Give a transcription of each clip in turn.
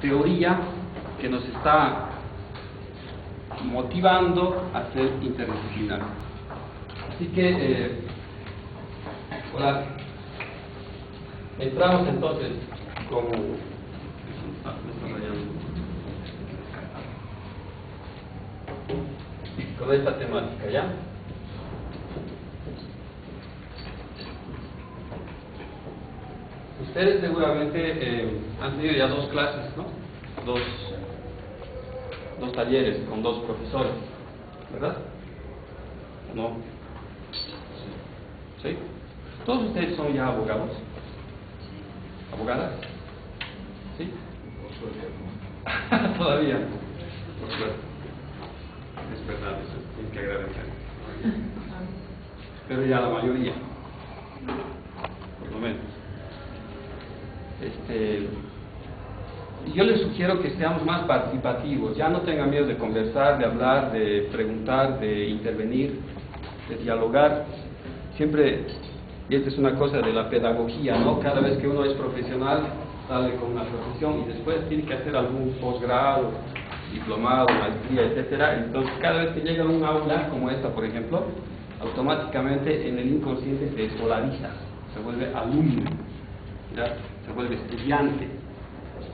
teoría que nos está motivando a ser interdisciplinares. Así que, hola, entramos entonces con esta temática, ¿ya? Ustedes seguramente han tenido ya dos clases, ¿no? Dos talleres con dos profesores, ¿verdad? ¿No? ¿Sí? ¿Todos ustedes son ya abogados? ¿Abogadas? ¿Sí? Todavía. Por suerte. Es verdad, eso tienen que agradecer. Pero ya la mayoría, por lo menos. Yo les sugiero que seamos más participativos, ya no tengan miedo de conversar, de hablar, de preguntar, de intervenir, de dialogar. Siempre, y esta es una cosa de la pedagogía, ¿no? Cada vez que uno es profesional, sale con una profesión y después tiene que hacer algún posgrado, diplomado, maestría, etcétera. Entonces, cada vez que llega a un aula como esta, por ejemplo, automáticamente en el inconsciente se escolariza, se vuelve alumno, ¿ya? Se vuelve estudiante,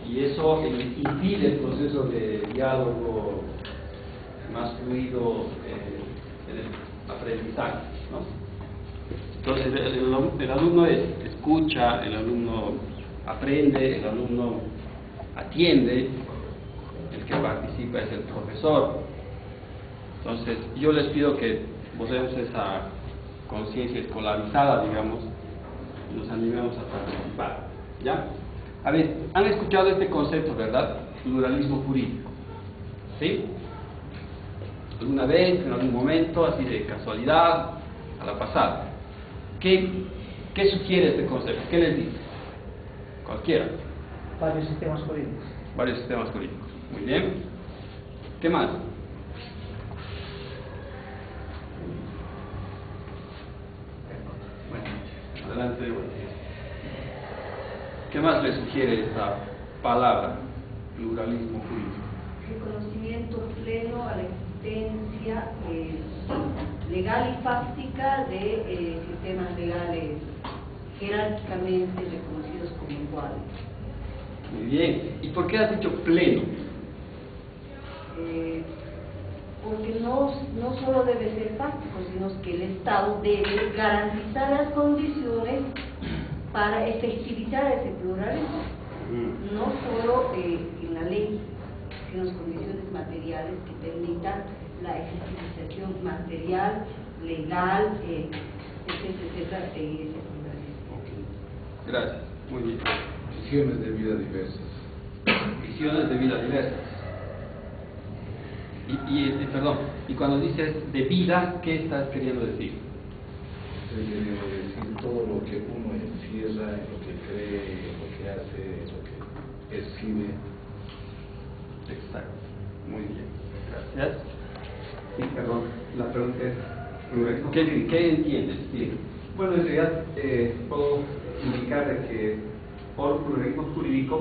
y eso impide el proceso de diálogo más fluido en el aprendizaje, ¿no? Entonces el alumno escucha, el alumno aprende, el alumno atiende, el que participa es el profesor. Entonces yo les pido que usemos esa conciencia escolarizada, digamos, y nos animemos a participar, ¿ya? A ver, han escuchado este concepto, ¿verdad? Pluralismo jurídico, ¿sí? ¿Alguna vez, en algún momento, así de casualidad, a la pasada? ¿Qué sugiere este concepto? ¿Qué les dice? Cualquiera. Varios sistemas jurídicos. Varios sistemas jurídicos. Muy bien. ¿Qué más? Bueno, adelante. ¿Qué más le sugiere esta palabra, pluralismo jurídico? Reconocimiento pleno a la existencia legal y fáctica de sistemas legales jerárquicamente reconocidos como iguales. Muy bien. ¿Y por qué has dicho pleno? Porque no solo debe ser fáctico, sino que el Estado debe garantizar las condiciones para efectivizar ese pluralismo, no solo en la ley, sino en condiciones materiales que permitan la efectivización material, legal, etcétera, de ese pluralismo. Okay. Gracias, muy bien. Visiones de vida diversas. Visiones de vida diversas. Perdón, y cuando dices de vida, ¿qué estás queriendo decir? Decir todo lo que uno encierra, en lo que cree, en lo que hace, en lo que percibe. Exacto, muy bien, gracias. Sí, perdón, la pregunta es, ¿qué entiendes? Sí. Bueno, en realidad puedo indicar de que por pluralismo jurídico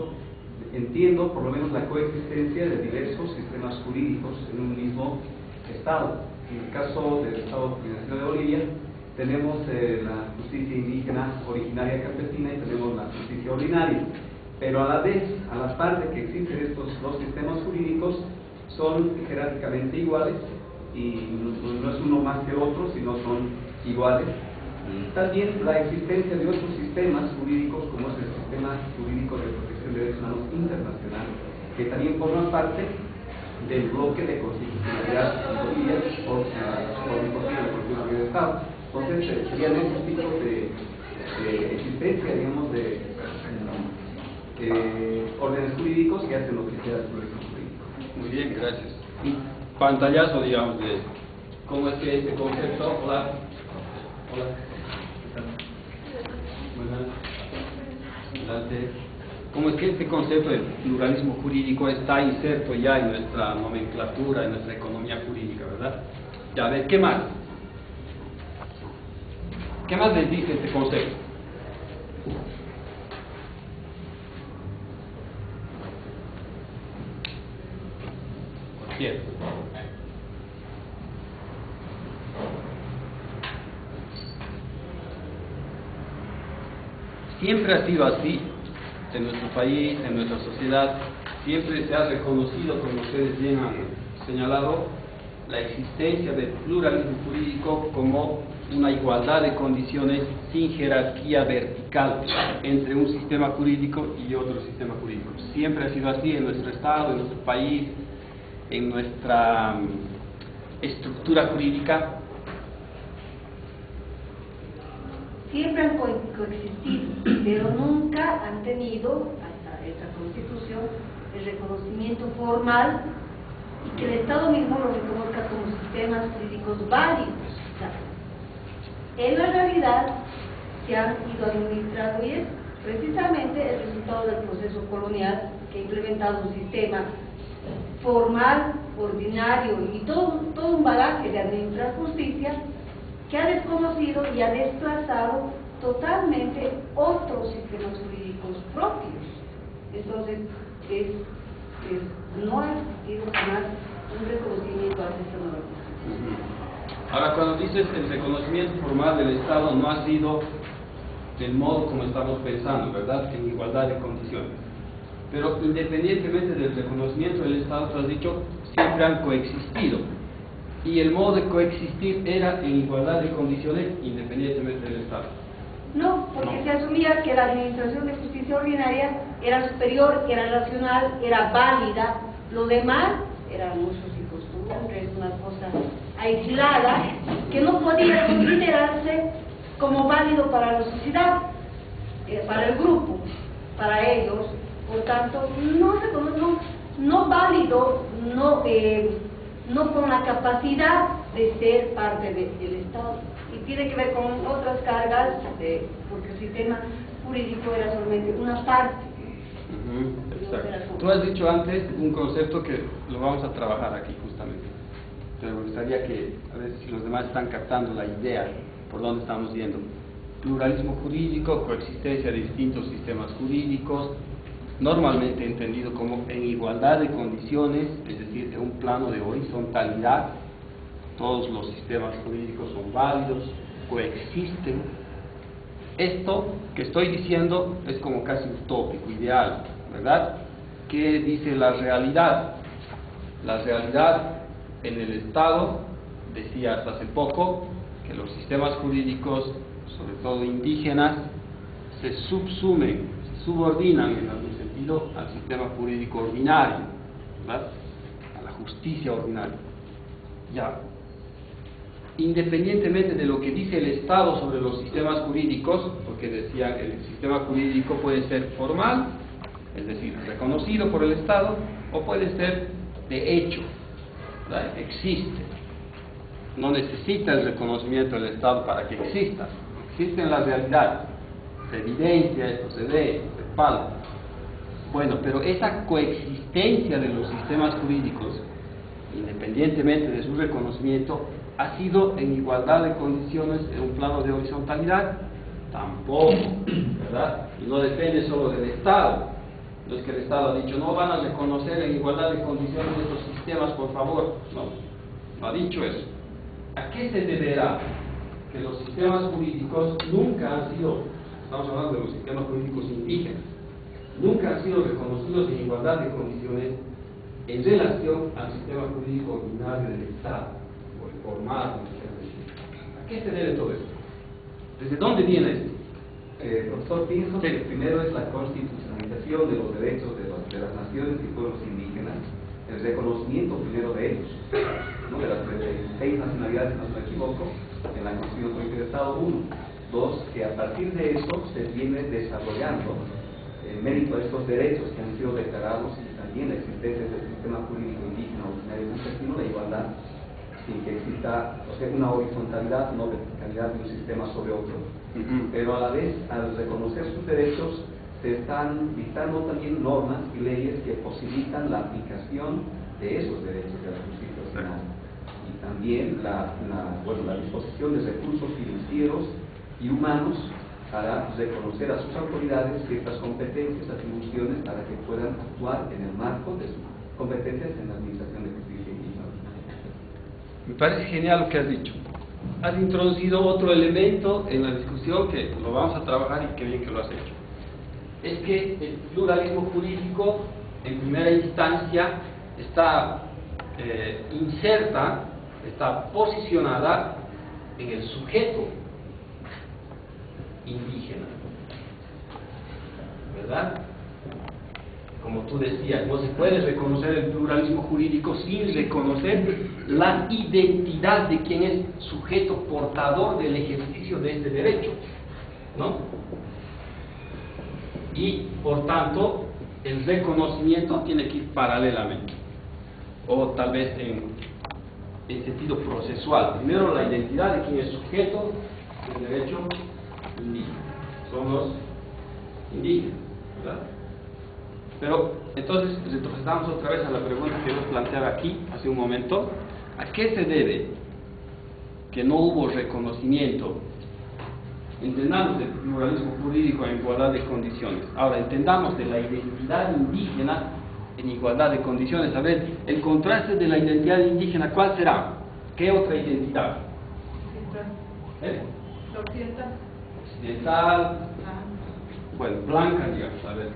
entiendo por lo menos la coexistencia de diversos sistemas jurídicos en un mismo Estado. En el caso del Estado Plurinacional de Bolivia, tenemos la justicia indígena originaria campesina y tenemos la justicia ordinaria, pero a la vez, a la par de que existen estos dos sistemas jurídicos, son jerárquicamente iguales y no es uno más que el otro, sino son iguales. También la existencia de otros sistemas jurídicos, como es el sistema jurídico de protección de derechos humanos internacional, que también forma parte del bloque de constitucionalidad en Bolivia por la Constitución del Estado. Entonces serían esos tipos de existencia, digamos, de órdenes jurídicos que hacen lo que sea el pluralismo jurídico. Muy bien, gracias. Un pantallazo, digamos, de cómo es que este concepto. Hola. Adelante. ¿Cómo es que este concepto de pluralismo jurídico está inserto ya en nuestra nomenclatura, en nuestra economía jurídica, ¿verdad? Ya, a ver, ¿qué más? ¿Qué más les dice este concepto? Bien. Siempre ha sido así en nuestro país, en nuestra sociedad. Siempre se ha reconocido, como ustedes bien han señalado, la existencia del pluralismo jurídico como una igualdad de condiciones sin jerarquía vertical entre un sistema jurídico y otro sistema jurídico. Siempre ha sido así en nuestro Estado, en nuestro país, en nuestra estructura jurídica. Siempre han coexistido, pero nunca han tenido, hasta esta Constitución, el reconocimiento formal y que el Estado mismo lo reconozca como sistemas jurídicos válidos. O sea, en la realidad se han ido administrando y es precisamente el resultado del proceso colonial que ha implementado un sistema formal, ordinario y todo un bagaje de administrar justicia que ha desconocido y ha desplazado totalmente otros sistemas jurídicos propios. Entonces, no ha existido jamás un reconocimiento a esta norma. Ahora, cuando dices el reconocimiento formal del Estado no ha sido del modo como estamos pensando, ¿verdad? En igualdad de condiciones. Pero independientemente del reconocimiento del Estado, tú has dicho, siempre han coexistido. Y el modo de coexistir era en igualdad de condiciones independientemente del Estado. No, porque se asumía que la administración de justicia ordinaria era superior, era racional, era válida. Lo demás eran usos y costumbres, una cosa aislada que no podía considerarse como válido para la sociedad, para el grupo, para ellos. Por tanto, no válido, no con la capacidad de ser parte del Estado. Y tiene que ver con otras cargas, porque el sistema jurídico era solamente una parte. Exacto. Tú has dicho antes un concepto que lo vamos a trabajar aquí justamente. Pero me gustaría que, a ver si los demás están captando la idea por dónde estamos yendo. Pluralismo jurídico, coexistencia de distintos sistemas jurídicos, normalmente entendido como en igualdad de condiciones, es decir, en un plano de horizontalidad. Todos los sistemas jurídicos son válidos, coexisten. Esto que estoy diciendo es como casi utópico, ideal, ¿verdad? ¿Qué dice la realidad? La realidad en el Estado, decía hasta hace poco, que los sistemas jurídicos, sobre todo indígenas, se subsumen, se subordinan en algún sentido al sistema jurídico ordinario, ¿verdad? A la justicia ordinaria. Ya. Independientemente de lo que dice el Estado sobre los sistemas jurídicos, porque decían el sistema jurídico puede ser formal, es decir, reconocido por el Estado, o puede ser de hecho, ¿verdad? Existe. No necesita el reconocimiento del Estado para que exista, existe en la realidad, se evidencia esto, se ve, se palpa. Bueno, pero esa coexistencia de los sistemas jurídicos, independientemente de su reconocimiento, ¿ha sido en igualdad de condiciones en un plano de horizontalidad? Tampoco, ¿verdad? Y no depende solo del Estado. No es que el Estado ha dicho, no van a reconocer en igualdad de condiciones estos sistemas, por favor. No ha dicho eso. ¿A qué se deberá que los sistemas jurídicos nunca han sido, estamos hablando de los sistemas jurídicos indígenas, nunca han sido reconocidos en igualdad de condiciones en relación al sistema jurídico ordinario del Estado? Formal, ¿a qué se debe todo esto? ¿Desde dónde viene esto? Profesor, pienso que primero es la constitucionalización de los derechos de las naciones y pueblos indígenas, el reconocimiento primero de ellos, ¿no? De las 36 nacionalidades, si no me equivoco, en la Constitución Política del Estado, 1. 2, que a partir de eso se viene desarrollando el mérito de estos derechos que han sido declarados y también la existencia del sistema jurídico indígena ordinario campesino, la igualdad, sin que exista, o sea, una horizontalidad, no verticalidad de un sistema sobre otro. Pero a la vez, al reconocer sus derechos, se están dictando también normas y leyes que posibilitan la aplicación de esos derechos de la justicia ordinaria. Y también la disposición de recursos financieros y humanos para reconocer a sus autoridades ciertas competencias, atribuciones para que puedan actuar en el marco de su competencias en la administración de justicia indígena. Me parece genial lo que has dicho. Has introducido otro elemento en la discusión que lo vamos a trabajar y qué bien que lo has hecho. Es que el pluralismo jurídico, en primera instancia, está está posicionada en el sujeto indígena, ¿verdad? Como tú decías, no se puede reconocer el pluralismo jurídico sin reconocer la identidad de quien es sujeto portador del ejercicio de este derecho, ¿no? Y, por tanto, el reconocimiento tiene que ir paralelamente, o tal vez en sentido procesual. Primero, la identidad de quien es sujeto del derecho indígena. Son los indígenas, ¿verdad? Pero, entonces, retrocedamos otra vez a la pregunta que yo planteaba aquí, hace un momento. ¿A qué se debe que no hubo reconocimiento? Entendamos del pluralismo jurídico en igualdad de condiciones. Ahora, entendamos de la identidad indígena en igualdad de condiciones. A ver, el contraste de la identidad indígena, ¿cuál será? ¿Qué otra identidad? Occidental. Occidental. Bueno, blanca, digamos, a ver.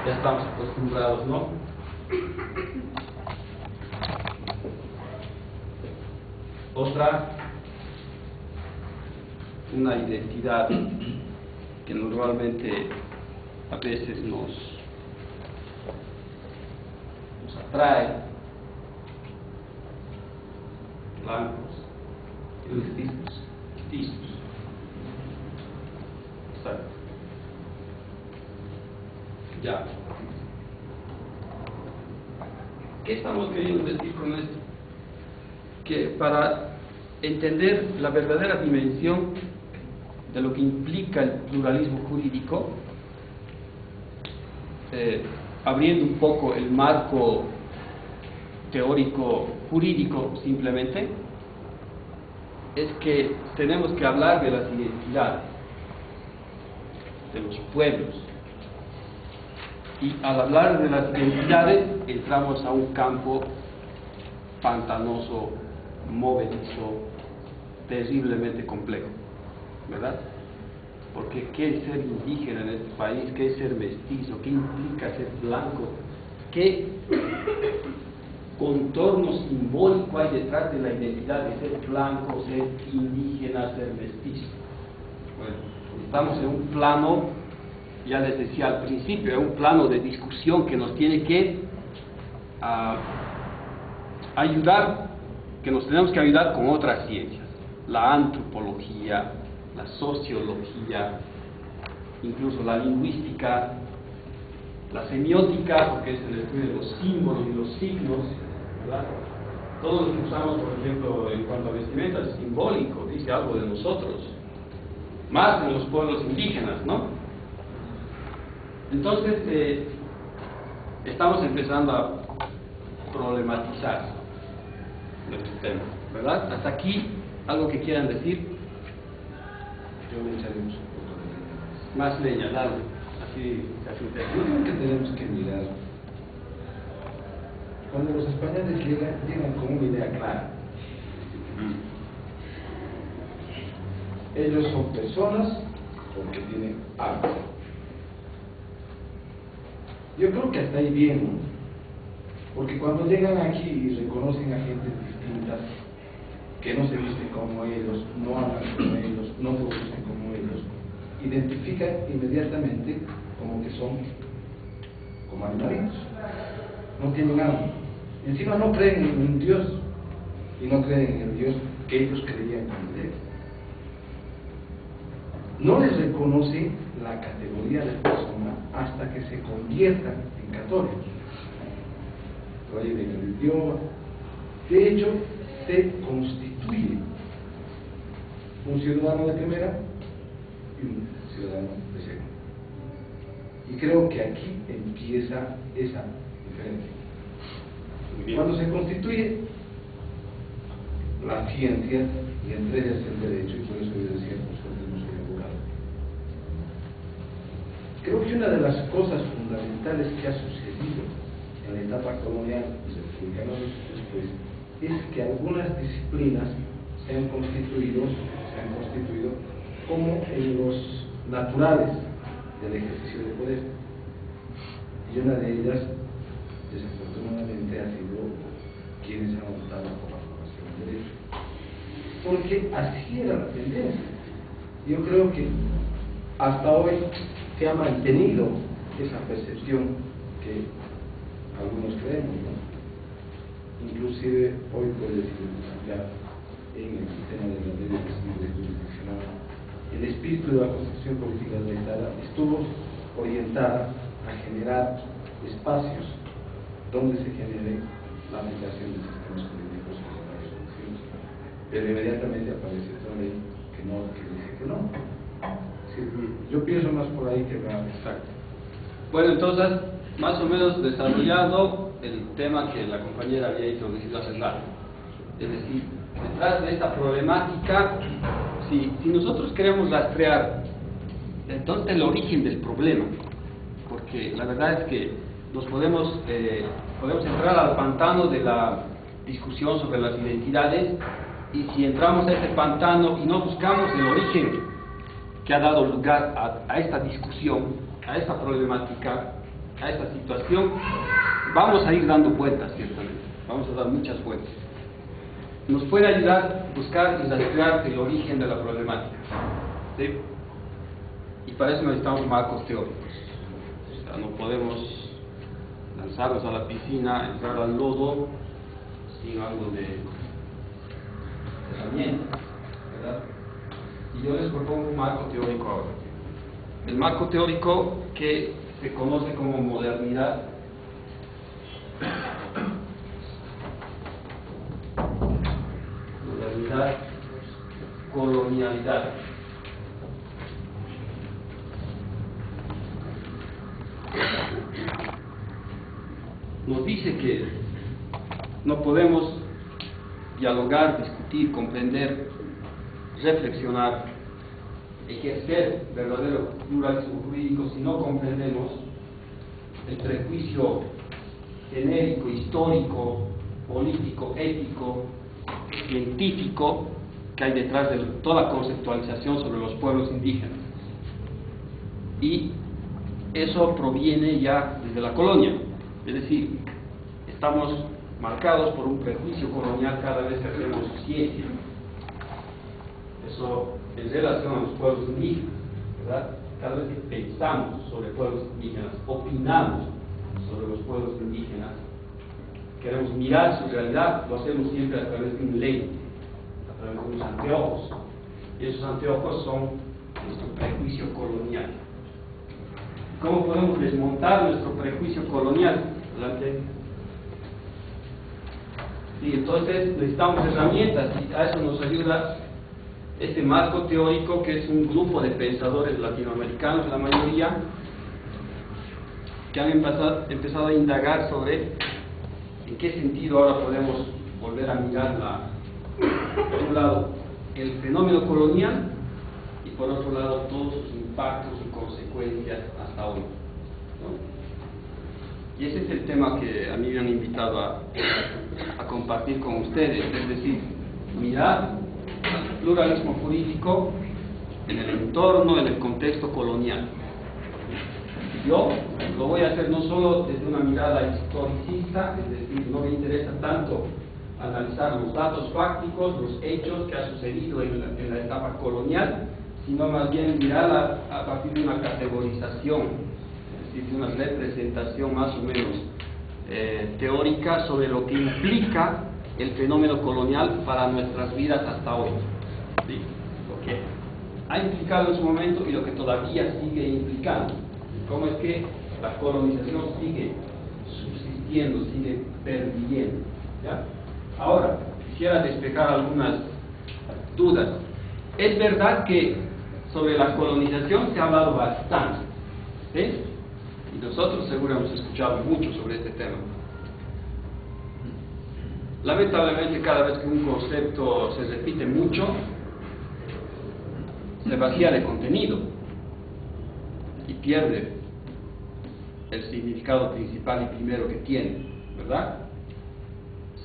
Ya estamos acostumbrados, ¿no? Otra, una identidad que normalmente a veces nos atrae, blancos y mestizos. Exacto. Ya. ¿Qué estamos queriendo decir con esto? Que para entender la verdadera dimensión de lo que implica el pluralismo jurídico, abriendo un poco el marco teórico jurídico simplemente, es que tenemos que hablar de las identidades de los pueblos. Y al hablar de las identidades entramos a un campo pantanoso, movedizo, terriblemente complejo, ¿verdad? Porque ¿qué es ser indígena en este país? ¿Qué es ser mestizo? ¿Qué implica ser blanco? ¿Qué contorno simbólico hay detrás de la identidad de ser blanco, ser indígena, ser mestizo? Bueno, estamos en un plano, ya les decía al principio, es un plano de discusión que nos tiene que ayudar, que nos tenemos que ayudar con otras ciencias, la antropología, la sociología, incluso la lingüística, la semiótica, porque es el estudio de los símbolos y los signos, ¿verdad? Todo lo que usamos, por ejemplo, en cuanto a vestimenta es simbólico, dice algo de nosotros, más en los pueblos indígenas, ¿no? Entonces, estamos empezando a problematizar nuestro tema, ¿verdad? Hasta aquí, ¿algo que quieran decir? Yo le echaré un poco de leña Más leña, dale. Así Yo creo que tenemos que mirar. Cuando los españoles llegan con una idea clara, ellos son personas porque tienen algo. Yo creo que hasta ahí bien, ¿no? Porque cuando llegan aquí y reconocen a gente distintas, que no se visten como ellos, no hablan como ellos, no producen como ellos, identifican inmediatamente como que son como animalitos, no tienen alma. Encima no creen en un Dios y no creen en el Dios que ellos creían conocer. No les reconoce la categoría de persona hasta que se conviertan en católicos. Prohíben el idioma. De hecho, se constituye un ciudadano de primera y un ciudadano de segunda. Y creo que aquí empieza esa diferencia. Cuando se constituye la ciencia, y entre ellas el derecho, y por eso yo decía, por suerte no soy abogado, creo que una de las cosas fundamentales que ha sucedido en la etapa colonial y republicano después, es que algunas disciplinas se han constituido como en los naturales del ejercicio de poder. Y una de ellas, desafortunadamente, ha sido quienes han optado por la formación de derecho. Porque así era la tendencia. Yo creo que hasta hoy se ha mantenido esa percepción que algunos creemos, ¿no? Inclusive hoy puede decir ya en el sistema de la ley de jurisdiccional, el espíritu de la Constitución Política de Estado estuvo orientada a generar espacios donde se genere la aplicación de sistemas jurídicos y de las soluciones. Pero inmediatamente aparece otra ley que dice que no. Sí, yo pienso más por ahí que va. Exacto. Bueno, entonces, más o menos desarrollado el tema que la compañera había introducido hace rato. Es decir, detrás de esta problemática, si nosotros queremos rastrear entonces el origen del problema, porque la verdad es que nos podemos entrar al pantano de la discusión sobre las identidades, y si entramos a ese pantano y no buscamos el origen que ha dado lugar a esta discusión, a esta problemática, a esta situación, vamos a ir dando vueltas, ciertamente, vamos a dar muchas vueltas. Nos puede ayudar a buscar y rastrear el origen de la problemática, ¿sí? Y para eso necesitamos marcos teóricos. O sea, no podemos lanzarnos a la piscina, entrar al lodo sin algo de herramientas, ¿verdad? Y yo les propongo un marco teórico ahora. El marco teórico que se conoce como modernidad, colonialidad. Nos dice que no podemos dialogar, discutir, comprender, reflexionar, ejercer verdadero pluralismo jurídico si no comprendemos el prejuicio genérico, histórico, político, ético, científico que hay detrás de toda conceptualización sobre los pueblos indígenas. Y eso proviene ya desde la colonia, es decir, estamos marcados por un prejuicio colonial cada vez que hacemos ciencia. Eso en relación a los pueblos indígenas, ¿verdad? Cada vez que pensamos sobre pueblos indígenas, opinamos sobre los pueblos indígenas, queremos mirar su realidad, lo hacemos siempre a través de un lente, a través de unos anteojos. Y esos anteojos son nuestro prejuicio colonial. ¿Cómo podemos desmontar nuestro prejuicio colonial? Adelante. Y entonces necesitamos herramientas, y a eso nos ayuda este marco teórico, que es un grupo de pensadores latinoamericanos, la mayoría, que han empezado a indagar sobre en qué sentido ahora podemos volver a mirar por un lado el fenómeno colonial y por otro lado todos sus impactos y consecuencias hasta hoy, ¿no? Y ese es el tema que a mí me han invitado a compartir con ustedes, es decir, mirar al pluralismo jurídico en el entorno, en el contexto colonial. Yo lo voy a hacer no solo desde una mirada historicista, es decir, no me interesa tanto analizar los datos fácticos, los hechos que ha sucedido en la etapa colonial, sino más bien mirar a partir de una categorización, es decir, de una representación más o menos teórica sobre lo que implica el fenómeno colonial para nuestras vidas hasta hoy, ¿sí? Lo que ha implicado en su momento y lo que todavía sigue implicando. Cómo es que la colonización sigue subsistiendo, sigue perviviendo, ¿ya? Ahora, quisiera despejar algunas dudas. Es verdad que sobre la colonización se ha hablado bastante, ¿sí? Y nosotros seguro hemos escuchado mucho sobre este tema. Lamentablemente, cada vez que un concepto se repite mucho, se vacía de contenido y pierde el significado principal y primero que tiene. ¿verdad?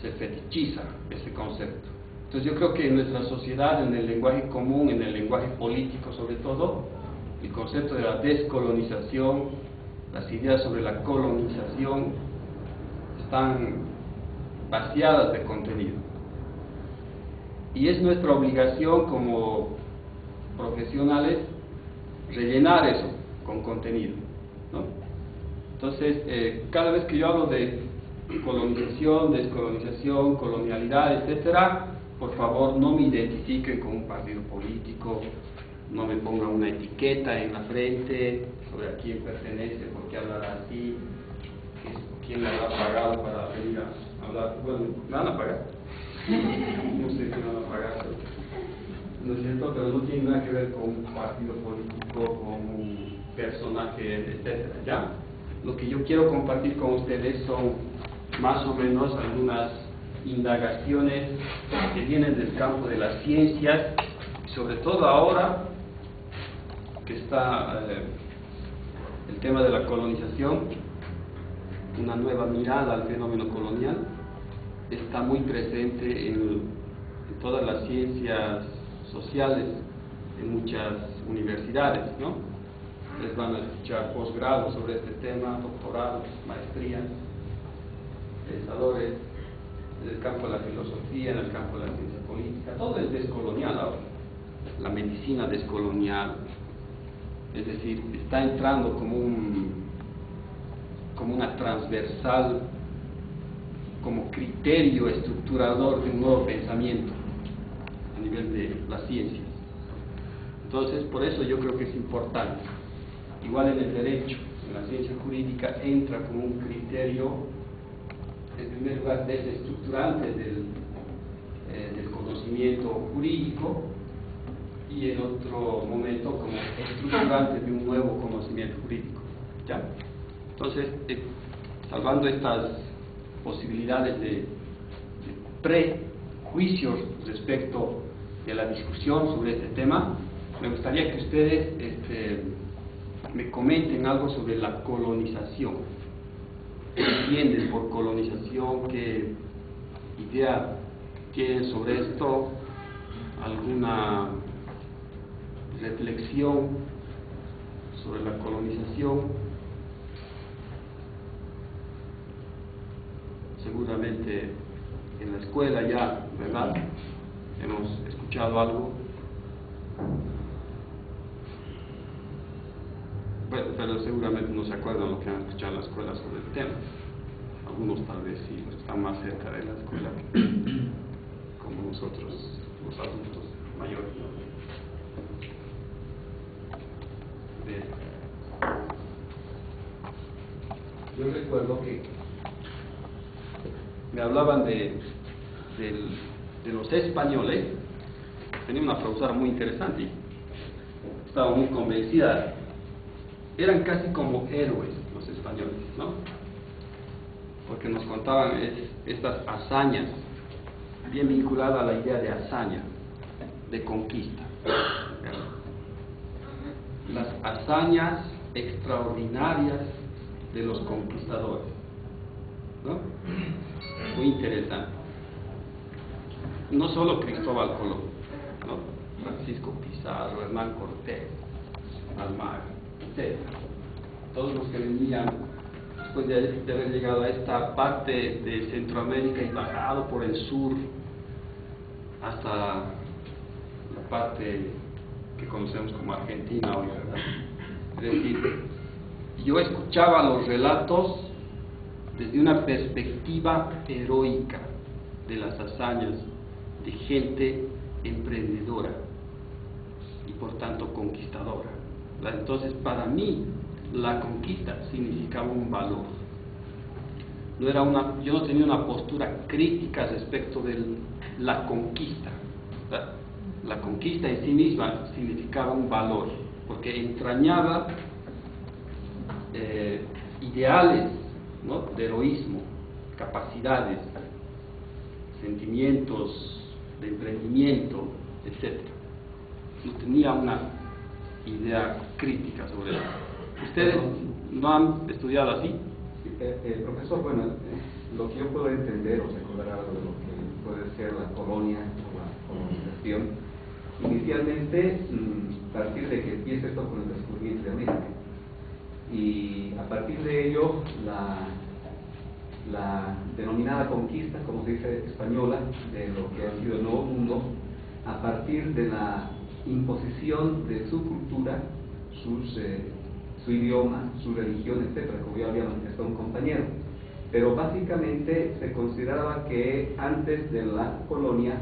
Se fetichiza ese concepto. Entonces yo creo que en nuestra sociedad, en el lenguaje común, en el lenguaje político sobre todo, el concepto de la descolonización, las ideas sobre la colonización están vaciadas de contenido. Y es nuestra obligación como profesionales rellenar eso con contenido, ¿no? Entonces, cada vez que yo hablo de colonización, descolonización, colonialidad, etcétera, por favor no me identifiquen con un partido político, no me pongan una etiqueta en la frente sobre a quién pertenece, por qué hablar así, quién le habrá pagado para venir a hablar. Bueno, ¿me van a pagar? No sé si me van a pagar, ¿no es cierto? Pero no tiene nada que ver con un partido político, con un personaje, etcétera, ¿ya? Lo que yo quiero compartir con ustedes son más o menos algunas indagaciones que vienen del campo de las ciencias, y sobre todo ahora que está el tema de la colonización, una nueva mirada al fenómeno colonial, está muy presente en todas las ciencias sociales, en muchas universidades, ¿no? Les van a escuchar posgrados sobre este tema, doctorados, maestrías, pensadores, en el campo de la filosofía, en el campo de la ciencia política, todo es descolonial ahora, la medicina descolonial, es decir, está entrando como una transversal, como criterio estructurador de un nuevo pensamiento a nivel de las ciencias. Entonces, por eso yo creo que es importante. Igual en el derecho, en la ciencia jurídica, entra como un criterio, en primer lugar, desestructurante del conocimiento jurídico, y en otro momento como estructurante de un nuevo conocimiento jurídico, ¿ya? Entonces, salvando estas posibilidades de prejuicios respecto de la discusión sobre este tema, me gustaría que ustedes me comenten algo sobre la colonización. ¿Qué entienden por colonización? ¿Qué idea tienen sobre esto? ¿Alguna reflexión sobre la colonización? Seguramente en la escuela ya, ¿verdad? Hemos escuchado algo. Pero seguramente no se acuerdan lo que han escuchado en la escuela sobre el tema. Algunos tal vez sí están más cerca de la escuela como nosotros, los adultos mayores, ¿no? Yo recuerdo que me hablaban de los españoles. Tenía una profesora muy interesante y estaba muy convencida. Eran casi como héroes los españoles, ¿no? Porque nos contaban estas hazañas, bien vinculadas a la idea de hazaña, de conquista. Las hazañas extraordinarias de los conquistadores, ¿no? Muy interesante. No solo Cristóbal Colón, ¿no? Francisco Pizarro, Hernán Cortés, Almagro, etc. Todos los que venían después de haber llegado a esta parte de Centroamérica y bajado por el sur hasta la parte que conocemos como Argentina hoy, ¿verdad? Es decir, yo escuchaba los relatos desde una perspectiva heroica de las hazañas de gente emprendedora y por tanto conquistadora. Entonces, para mí, la conquista significaba un valor. Yo no tenía una postura crítica respecto de la conquista. La conquista en sí misma significaba un valor, porque entrañaba ideales, ¿no?, de heroísmo, capacidades, sentimientos de emprendimiento, etc. No tenía una idea crítica sobre eso. ¿Ustedes no han estudiado así? Profesor, bueno, lo que yo puedo entender o recordar algo de lo que puede ser la colonia o la colonización, inicialmente a partir de que empieza esto con el descubrimiento de América, y a partir de ello la denominada conquista, como se dice, española, de lo que ha sido el Nuevo Mundo, a partir de la imposición de su cultura, su idioma, su religión, etcétera, como ya había manifestado un compañero. Pero básicamente se consideraba que antes de la colonia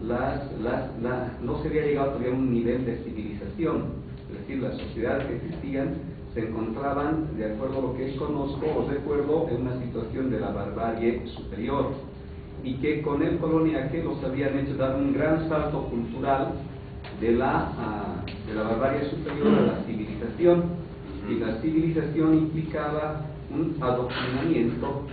no se había llegado todavía a un nivel de civilización, es decir, las sociedades que existían se encontraban, de acuerdo a lo que conozco o recuerdo, en una situación de la barbarie superior, y que con el coloniaje los habían hecho dar un gran salto cultural de la barbarie superior a la civilización, y la civilización implicaba un adoctrinamiento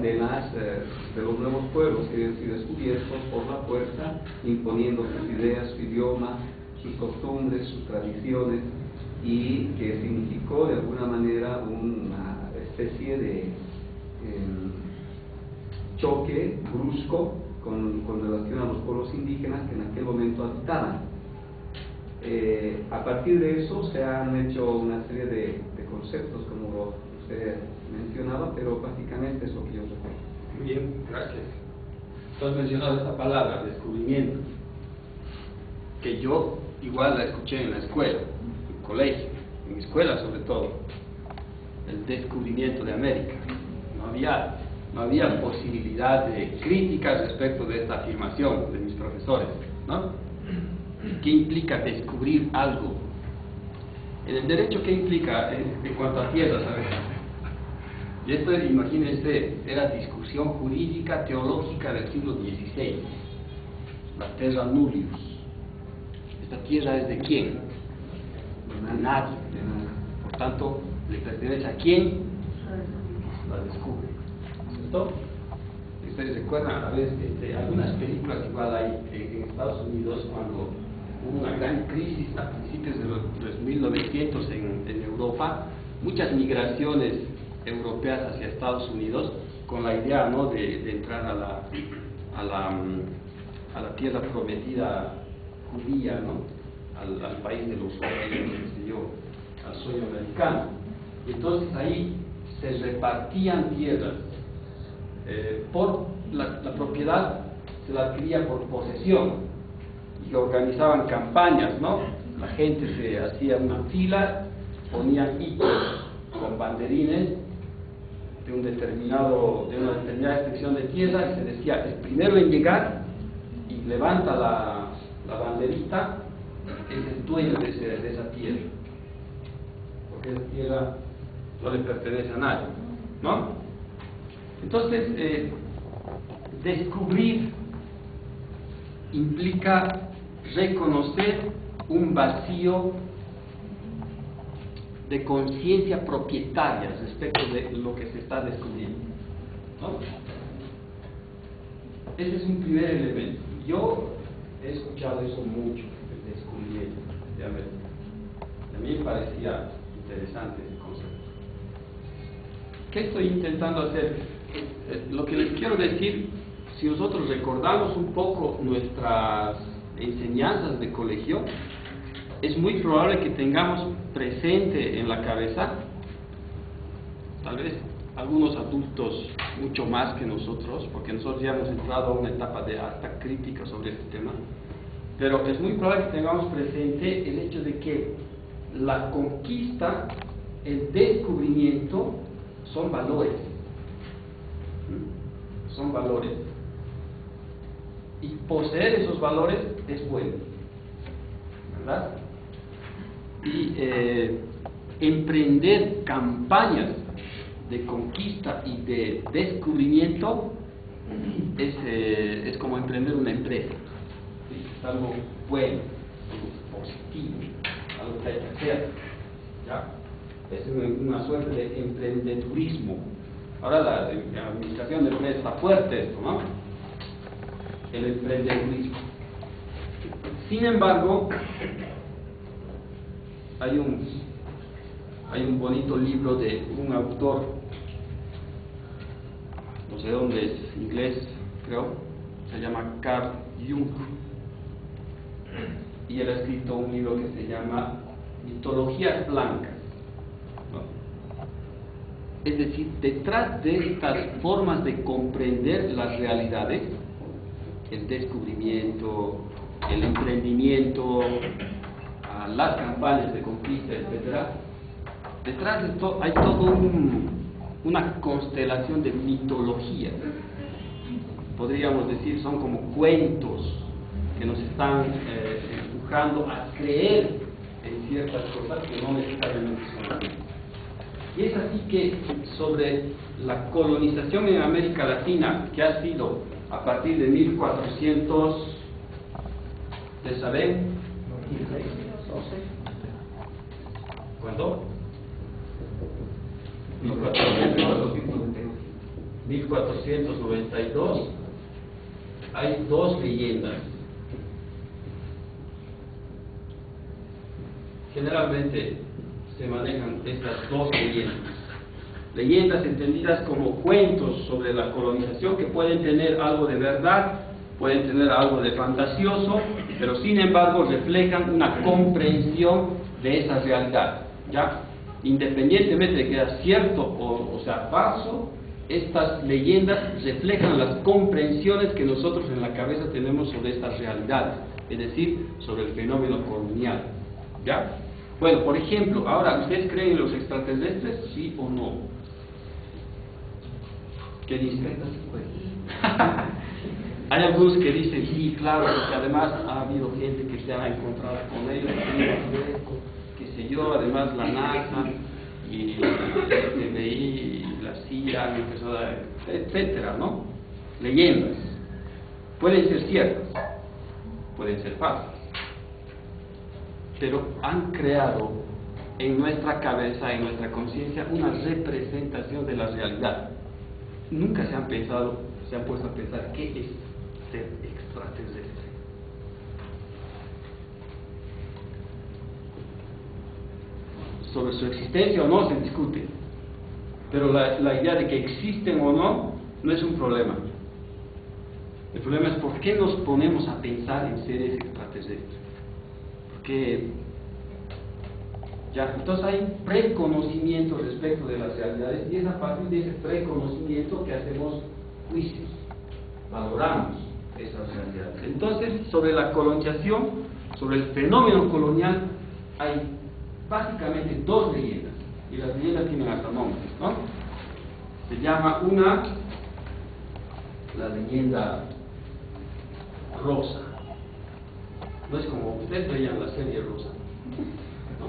de los nuevos pueblos que habían sido descubiertos por la fuerza, imponiendo sus ideas, su idioma, sus costumbres, sus tradiciones, y que significó de alguna manera una especie de choque brusco con relación a los pueblos indígenas que en aquel momento habitaban. A partir de eso se han hecho una serie de conceptos, como usted mencionaba, pero básicamente es lo que yo recuerdo. Muy bien, gracias. Tú has mencionado esta palabra, descubrimiento, que yo igual la escuché en la escuela, en el colegio, en mi escuela sobre todo, el descubrimiento de América. No había posibilidad de críticas respecto de esta afirmación de mis profesores, ¿no? ¿Qué implica descubrir algo? En el derecho, ¿qué implica en cuanto a tierras? A ver. Y esto, imagínense, era discusión jurídica teológica del siglo XVI. La terra nullius. ¿Esta tierra es de quién? De nadie. Por tanto, ¿le pertenece a quién? La descubre. ¿Cierto? Ustedes recuerdan a veces algunas películas igual hay en Estados Unidos, cuando hubo una gran crisis a principios de los 1900 en Europa, muchas migraciones europeas hacia Estados Unidos con la idea, ¿no?, de entrar a la tierra prometida judía, ¿no?, al país de los sueños, qué sé yo, al sueño americano. Y entonces ahí se repartían tierras por la propiedad, se la adquiría por posesión, y organizaban campañas, ¿no? La gente se hacía una fila, ponían hitos con banderines de una determinada extensión de tierra, y se decía: el primero en llegar y levanta la banderita es el dueño de esa tierra, porque esa tierra no le pertenece a nadie, ¿no? Entonces, descubrir implica reconocer un vacío de conciencia propietaria respecto de lo que se está descubriendo, ¿no? Ese es un primer elemento. Yo he escuchado eso mucho, el descubrimiento de América. A mí me parecía interesante ese concepto. ¿Qué estoy intentando hacer? Lo que les quiero decir, si nosotros recordamos un poco nuestras enseñanzas de colegio, es muy probable que tengamos presente en la cabeza, tal vez algunos adultos mucho más que nosotros, porque nosotros ya hemos entrado a una etapa de alta crítica sobre este tema, pero es muy probable que tengamos presente el hecho de que la conquista, el descubrimiento, son valores. Son valores. Y poseer esos valores es bueno, ¿verdad? Y emprender campañas de conquista y de descubrimiento es como emprender una empresa. ¿Sí? Es algo bueno, algo positivo, algo que hay que hacer, ¿ya? Es una suerte de emprendedurismo. Ahora la administración de empresas está fuerte esto, ¿no? El emprendedurismo. Sin embargo, hay un bonito libro de un autor sé dónde es, inglés creo, se llama Carl Jung, y él ha escrito un libro que se llama Mitologías Blancas, ¿no? Es decir, detrás de estas formas de comprender las realidades, el descubrimiento, el emprendimiento, las campañas de conquista, etc., detrás de esto hay toda una constelación de mitologías. Podríamos decir, son como cuentos que nos están empujando a creer en ciertas cosas que no necesariamente son así. Y es así que sobre la colonización en América Latina, que ha sido a partir de 1400, ¿ustedes saben? ¿Cuándo? 1492. Hay dos leyendas. Generalmente se manejan estas dos leyendas. Leyendas entendidas como cuentos sobre la colonización que pueden tener algo de verdad, pueden tener algo de fantasioso, pero sin embargo reflejan una comprensión de esa realidad, ¿ya? Independientemente de que sea cierto o sea falso, estas leyendas reflejan las comprensiones que nosotros en la cabeza tenemos sobre estas realidades, es decir, sobre el fenómeno colonial, ¿ya? Bueno, por ejemplo, ahora, ¿ustedes creen en los extraterrestres? ¿Sí o no? ¿Qué dicen? Hay algunos que dicen sí, claro, porque además ha habido gente que se ha encontrado con ellos, qué sé yo, además la NASA y el FBI, la CIA, etcétera, ¿no? Leyendas. Pueden ser ciertas, pueden ser falsas, pero han creado en nuestra cabeza, en nuestra conciencia, una representación de la realidad. Nunca se han puesto a pensar qué es ser extraterrestre. Sobre su existencia o no se discute, pero la idea de que existen o no no es un problema. El problema es por qué nos ponemos a pensar en seres extraterrestres. Porque ya, entonces hay preconocimiento respecto de las realidades, y es a partir de ese preconocimiento que hacemos juicios, valoramos esas realidades. Entonces, sobre la colonización, sobre el fenómeno colonial, hay básicamente dos leyendas, y las leyendas tienen hasta nombres, ¿no? Se llama una, la leyenda rosa. No es como ustedes veían la serie rosa, ¿no?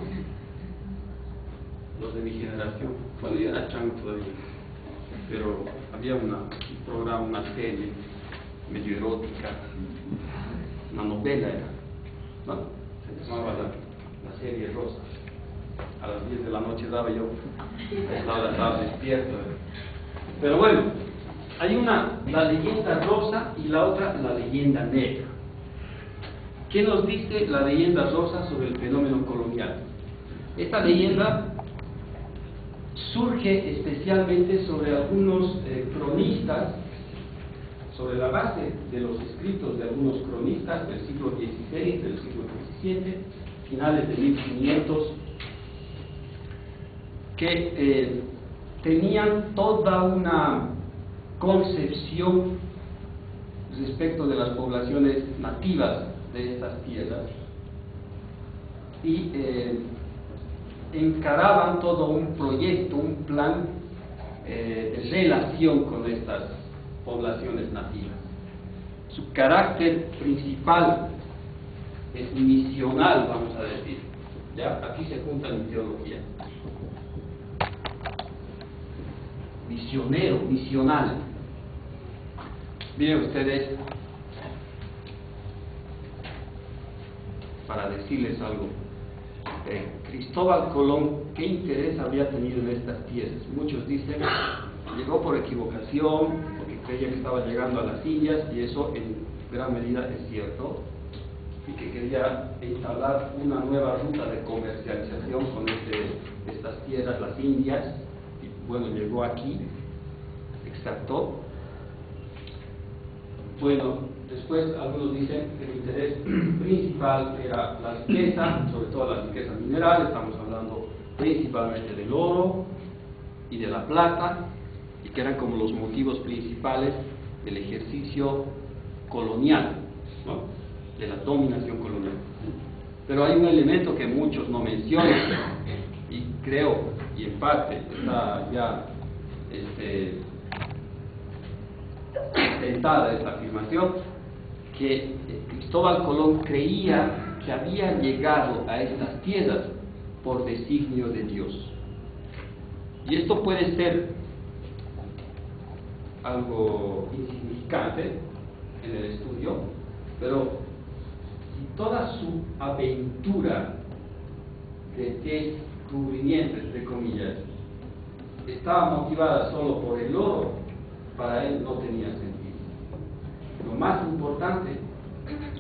Los de mi generación, bueno, yo era chango todavía, pero había un programa, una serie medio erótica, una novela era, bueno, se llamaba la serie rosa. A las 10 de la noche daba yo, estaba despierto. Pero bueno, hay una, la leyenda rosa, y la otra, la leyenda negra. ¿Qué nos dice la leyenda rosa sobre el fenómeno colonial? Esta leyenda surge especialmente sobre algunos cronistas, sobre la base de los escritos de algunos cronistas del siglo XVI, del siglo XVII, finales de 1500, que tenían toda una concepción respecto de las poblaciones nativas de estas tierras y encaraban todo un proyecto, un plan de relación con estas poblaciones nativas. Su carácter principal es misional, vamos a decir. ¿Ya? Aquí se junta mi teología. Misionero, misional. Miren ustedes, para decirles algo, Cristóbal Colón, ¿qué interés habría tenido en estas tierras? Muchos dicen, llegó por equivocación, porque creía que estaba llegando a las Indias, y eso en gran medida es cierto, y que quería instalar una nueva ruta de comercialización con estas tierras, las Indias, y bueno, llegó aquí, exacto, Bueno, después algunos dicen que el interés principal era la riqueza, sobre todo la riqueza mineral. Estamos hablando principalmente del oro y de la plata, y que eran como los motivos principales del ejercicio colonial, ¿no?, de la dominación colonial. Pero hay un elemento que muchos no mencionan, y creo, y en parte está ya sentada esta afirmación, que Cristóbal Colón creía que había llegado a estas tierras por designio de Dios. Y esto puede ser algo insignificante en el estudio, pero si toda su aventura de descubrimiento, entre comillas, estaba motivada solo por el oro, para él no tenía sentido. Lo más importante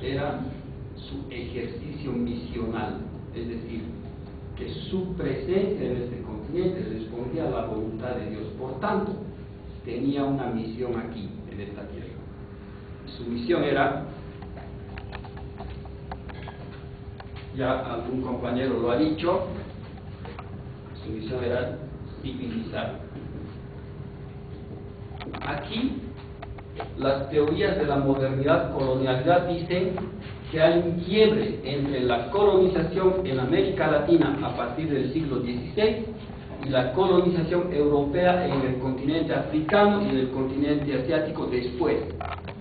era su ejercicio misional, es decir, que su presencia en este continente respondía a la voluntad de Dios. Por tanto, tenía una misión aquí, en esta tierra. Su misión era, ya algún compañero lo ha dicho, su misión era civilizar. Aquí, las teorías de la modernidad, colonialidad, dicen que hay un quiebre entre la colonización en América Latina a partir del siglo XVI y la colonización europea en el continente africano y en el continente asiático después.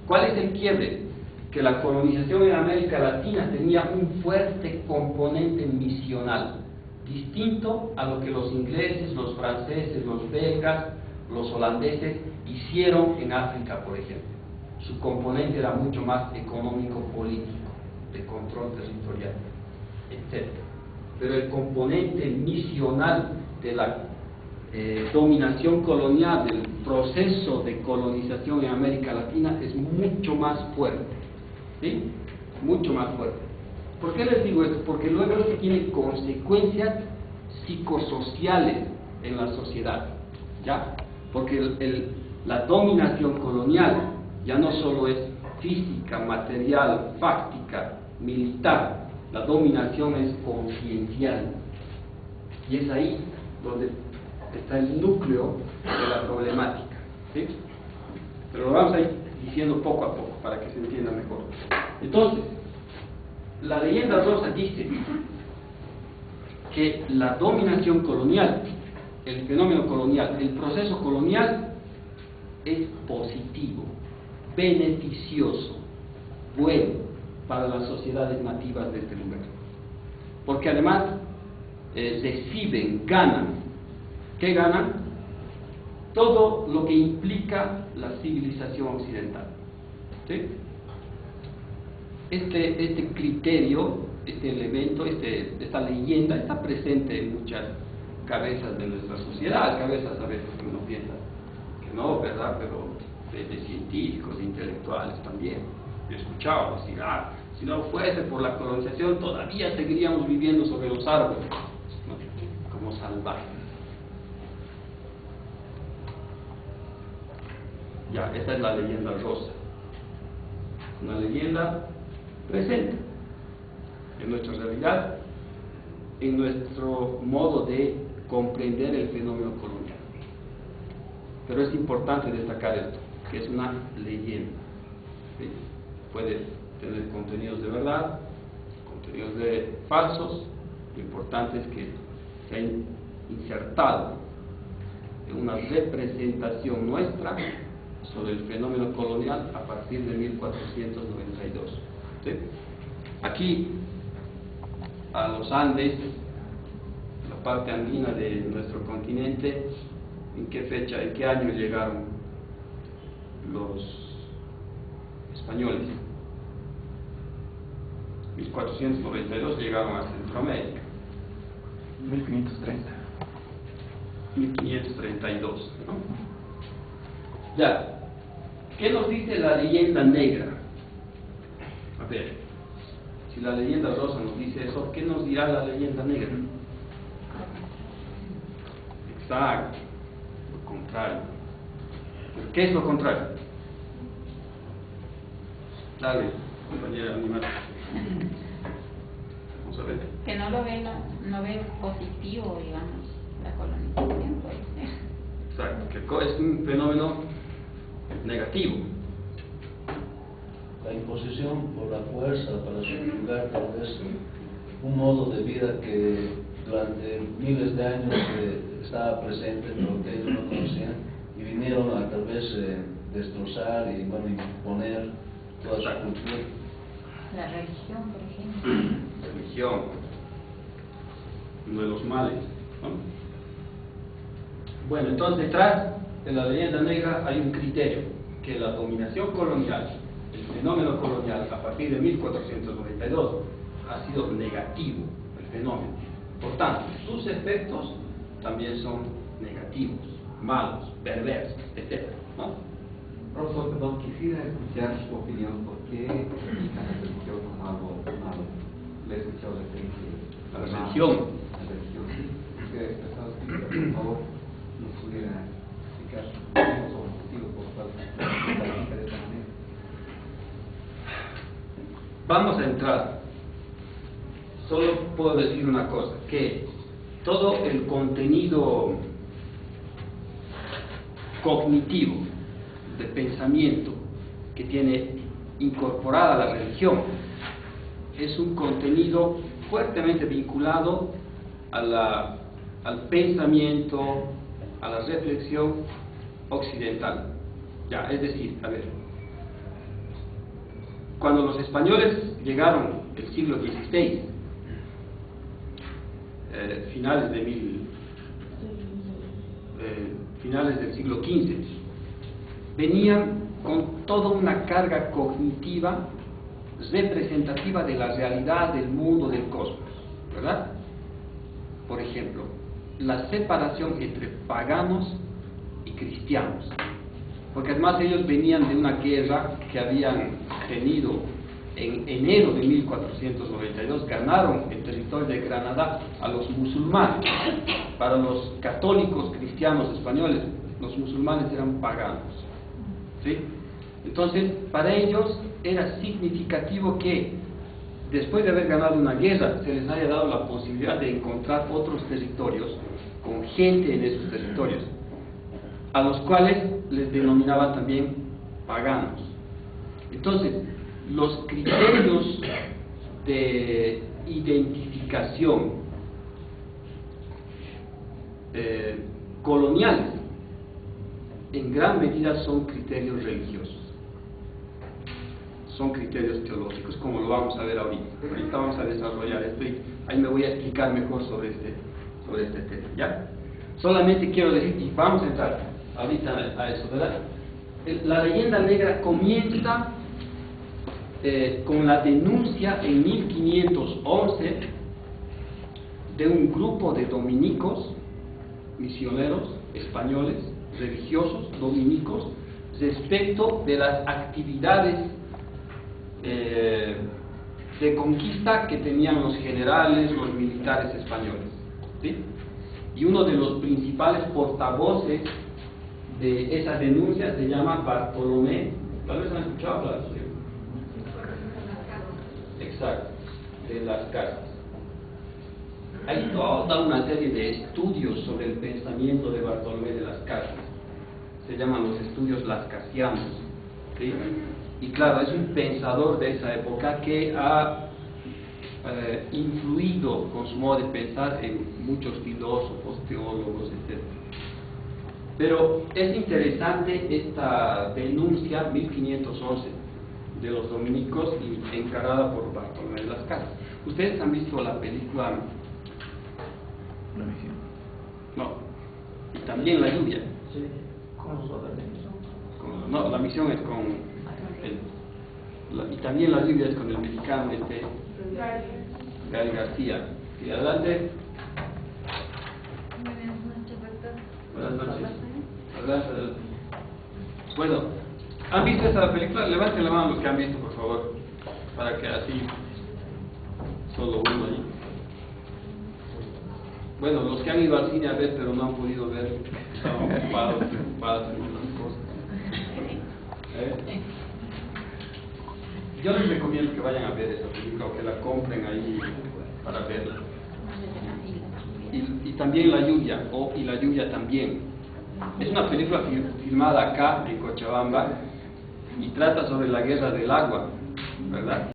¿Cuál es el quiebre? Que la colonización en América Latina tenía un fuerte componente misional, distinto a lo que los ingleses, los franceses, los belgas, los holandeses hicieron en África, por ejemplo. Su componente era mucho más económico-político, de control territorial, etc. Pero el componente misional de la dominación colonial, del proceso de colonización en América Latina, es mucho más fuerte, ¿sí? Mucho más fuerte. ¿Por qué les digo esto? Porque luego esto tiene consecuencias psicosociales en la sociedad, ¿ya? Porque la dominación colonial ya no solo es física, material, fáctica, militar. La dominación es conciencial, y es ahí donde está el núcleo de la problemática, ¿sí? Pero lo vamos a ir diciendo poco a poco para que se entienda mejor. Entonces, la leyenda rosa dice que la dominación colonial, el fenómeno colonial, el proceso colonial es positivo, beneficioso, bueno para las sociedades nativas de este lugar, porque además reciben, ganan. ¿Qué ganan? Todo lo que implica la civilización occidental, ¿sí? Este criterio, este elemento, esta leyenda está presente en muchas cabezas de nuestra sociedad, cabezas a veces que uno piensa que no, ¿verdad? Pero de científicos, de intelectuales también. Yo he escuchado decir, si no fuese por la colonización todavía seguiríamos viviendo sobre los árboles, ¿no?, como salvajes. Ya, esta es la leyenda rosa, una leyenda presente en nuestra realidad, en nuestro modo de comprender el fenómeno colonial. Pero es importante destacar esto, que es una leyenda, ¿sí? Puede tener contenidos de verdad, contenidos de falsos. Lo importante es que se ha insertado en una representación nuestra sobre el fenómeno colonial a partir de 1492, ¿sí? Aquí, a los Andes, la parte andina de nuestro continente, ¿en qué fecha, en qué año llegaron los españoles? 1492 llegaron a Centroamérica. 1530. 1532, ¿no? Ya, ¿qué nos dice la leyenda negra? A ver, si la leyenda rosa nos dice eso, ¿qué nos dirá la leyenda negra? Exacto, lo contrario. ¿Qué es lo contrario? Dale, compañera animal. Vamos a ver. Que no lo ve, no ve positivo, digamos, la colonización, puede ser. Exacto, que es un fenómeno negativo. La imposición por la fuerza para subyugar tal vez un modo de vida que durante miles de años estaba presente, pero que ellos no conocían, y vinieron a tal vez destrozar y bueno, imponer toda su cultura. La religión, por ejemplo. Religión, uno de los males, ¿no? Bueno, entonces detrás de la leyenda negra hay un criterio, que la dominación colonial, el fenómeno colonial a partir de 1492 ha sido negativo, el fenómeno. Por tanto, sus efectos también son negativos, malos, perversos, etc., ¿no? Profesor, perdón, quisiera escuchar su opinión, ¿por qué la religión como algo malo? Le he escuchado referencia a la religión. La religión, sí. Quisiera expresar su opinión, por favor, nos pudiera explicar sus motivos o motivos por los cuales se califica de esta manera. Vamos a entrar. Solo puedo decir una cosa, que todo el contenido cognitivo de pensamiento que tiene incorporada la religión es un contenido fuertemente vinculado al pensamiento, a la reflexión occidental. Ya, es decir, a ver, cuando los españoles llegaron el siglo XVI, finales del siglo XV, venían con toda una carga cognitiva representativa de la realidad del mundo, del cosmos, ¿verdad? Por ejemplo, la separación entre paganos y cristianos, porque además ellos venían de una guerra que habían tenido en enero de 1492, ganaron el territorio de Granada a los musulmanes. Para los católicos cristianos españoles, los musulmanes eran paganos, ¿sí? Entonces, para ellos era significativo que después de haber ganado una guerra se les haya dado la posibilidad de encontrar otros territorios con gente en esos territorios, a los cuales les denominaban también paganos. Entonces, los criterios de identificación coloniales en gran medida son criterios religiosos, son criterios teológicos, como lo vamos a ver ahorita. Ahorita vamos a desarrollar esto y ahí me voy a explicar mejor sobre este tema, ¿ya? Solamente quiero decir, y vamos a entrar ahorita a eso, ¿verdad? La leyenda negra comienza con la denuncia en 1511 de un grupo de dominicos, misioneros españoles, religiosos, dominicos, respecto de las actividades de conquista que tenían los generales, los militares españoles, ¿sí? Y uno de los principales portavoces de esa denuncia se llama Bartolomé. Tal vez han escuchado hablar de eso. Exacto, de las Casas. Hay toda una serie de estudios sobre el pensamiento de Bartolomé de las Casas. Se llaman los estudios lascasianos, ¿sí? Y claro, es un pensador de esa época que ha influido con su modo de pensar en muchos filósofos, teólogos, etc. Pero es interesante esta denuncia 1511 de los dominicos encarada por Bartolomé de las Casas. ¿Ustedes han visto la película La misión? No, y también La lluvia? Sí, con los otros. No, La misión es con y también La lluvia es con el mexicano Gael García. Y adelante. Buenas noches. Adelante. Bueno, ¿han visto esta película? Levanten la mano los que han visto, por favor, para que así solo uno ahí. Bueno, los que han ido al cine a ver pero no han podido ver, estaban ocupados en otras cosas. Yo les recomiendo que vayan a ver esa película o que la compren ahí para verla. Y también La Lluvia, y La Lluvia también. Es una película filmada acá en Cochabamba y trata sobre la guerra del agua, ¿verdad?